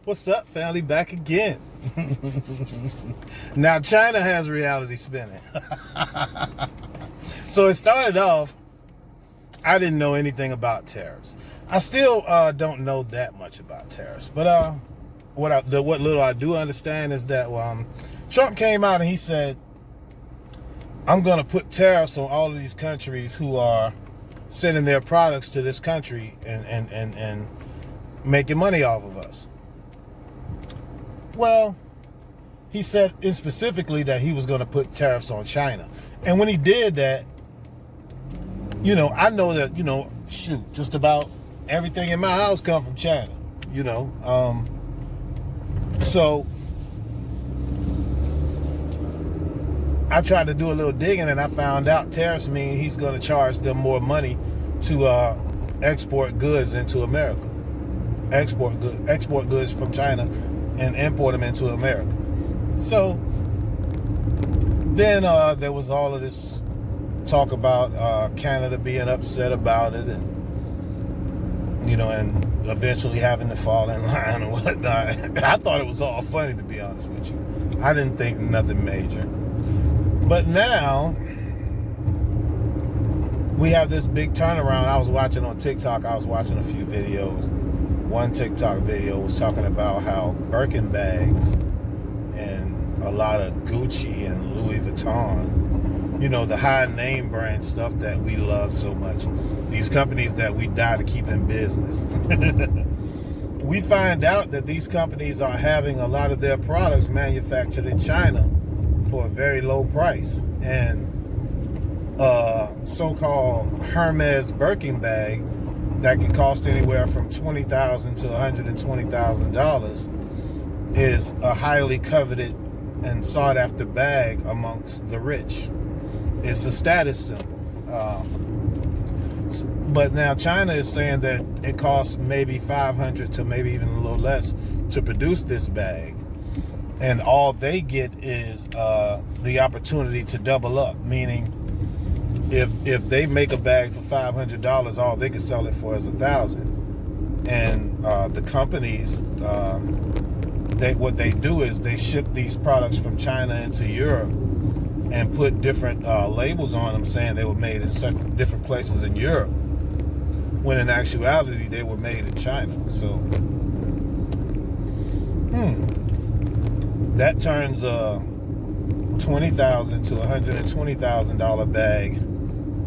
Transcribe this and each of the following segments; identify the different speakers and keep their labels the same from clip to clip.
Speaker 1: What's up, family? Back again. Now, China has reality spinning. So it started off, I didn't know anything about tariffs. I still don't know that much about tariffs. But what little I do understand is that Trump came out and he said, I'm going to put tariffs on all of these countries who are sending their products to this country and making money off of us. Well, he said specifically that he was going to put tariffs on China. And when he did that, I know that, just about everything in my house come from China, So I tried to do a little digging and I found out tariffs mean he's going to charge them more money to export goods into America. Export goods from China and import them into America. So then there was all of this talk about Canada being upset about it and eventually having to fall in line or whatnot. I thought it was all funny, to be honest with you. I didn't think nothing major. But now we have this big turnaround. I was watching on TikTok, I was watching a few videos. One TikTok video was talking about how Birkin bags and a lot of Gucci and Louis Vuitton, the high name brand stuff that we love so much, these companies that we die to keep in business. We find out that these companies are having a lot of their products manufactured in China for a very low price. And so-called Hermes Birkin bag that can cost anywhere from $20,000 to $120,000 is a highly coveted and sought after bag amongst the rich. It's a status symbol. But now China is saying that it costs maybe $500 to maybe even a little less to produce this bag. And all they get is the opportunity to double up, meaning if they make a bag for $500, all they can sell it for is $1,000. And the companies, what they do is they ship these products from China into Europe and put different labels on them saying they were made in such different places in Europe, when in actuality they were made in China. So that turns a $20,000 to $120,000 bag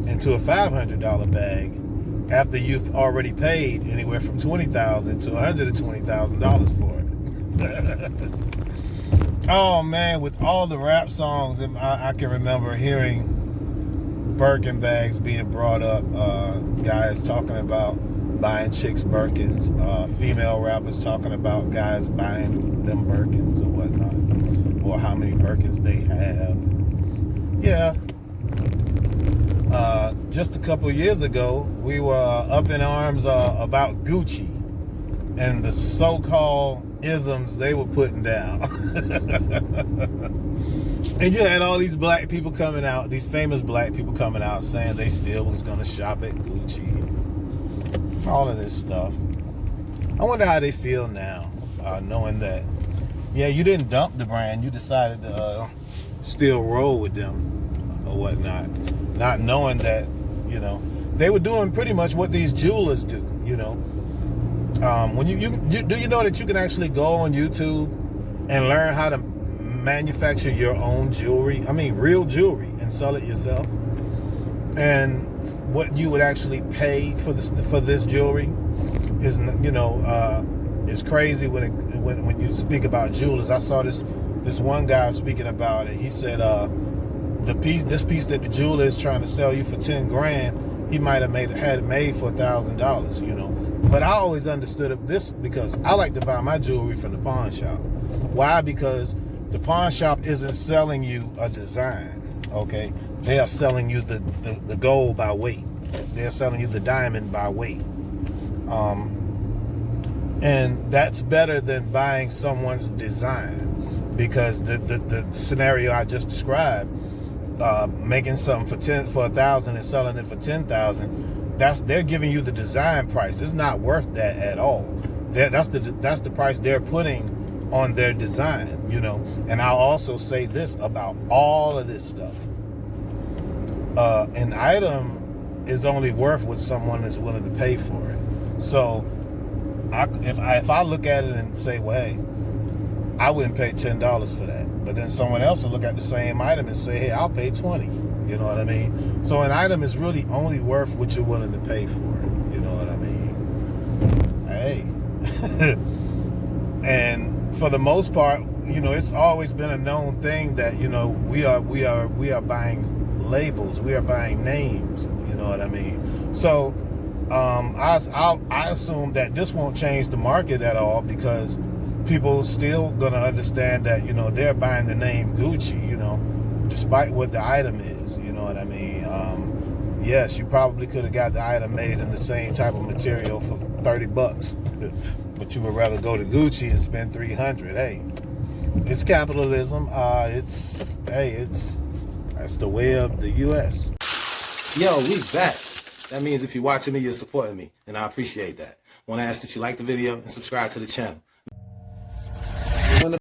Speaker 1: into a $500 bag after you've already paid anywhere from $20,000 to $120,000 for it. Oh man, with all the rap songs, I can remember hearing Birkin bags being brought up, guys talking about buying chicks Birkins, female rappers talking about guys buying them Birkins or whatnot, or how many Birkins they have. Yeah. Just a couple years ago, we were up in arms about Gucci and the so-called isms they were putting down. And you had all these black people coming out, these famous black people coming out saying they still was going to shop at Gucci and all of this stuff. I wonder how they feel now, knowing that, yeah, you didn't dump the brand, you decided to still roll with them or whatnot, not knowing that, they were doing pretty much what these jewelers do, when you do you know that you can actually go on YouTube and learn how to manufacture your own jewelry, real jewelry, and sell it yourself? And what you would actually pay for this jewelry is is crazy when you speak about jewelers. I saw this one guy speaking about it. He said this piece that the jeweler is trying to sell you for 10 grand, he might have had it made for $1,000, But I always understood this because I like to buy my jewelry from the pawn shop. Why? Because the pawn shop isn't selling you a design, okay? They are selling you the gold by weight. They're selling you the diamond by weight. And that's better than buying someone's design, because the scenario I just described, making something for $1,000 and selling it for $10,000, they're giving you the design price. It's not worth that at all. That's the price they're putting on their design, you know. And I'll also say this about all of this stuff. An item is only worth what someone is willing to pay for it. So if I look at it and say, well, hey, I wouldn't pay $10 for that. But then someone else will look at the same item and say, hey, I'll pay $20. You know what I mean? So an item is really only worth what you're willing to pay for it. You know what I mean? Hey. And for the most part, you know, it's always been a known thing that, you know, we are buying labels, we are buying names. You know what I mean? So I assume that this won't change the market at all, because people still gonna understand that, you know, they're buying the name Gucci, you know, despite what the item is. You know what I mean? Yes, you probably could have got the item made in the same type of material for $30, but you would rather go to Gucci and spend $300. Hey, it's capitalism. That's the way of the U.S. Yo, we back. That means if you're watching me, you're supporting me, and I appreciate that. Want to ask that you like the video and subscribe to the channel.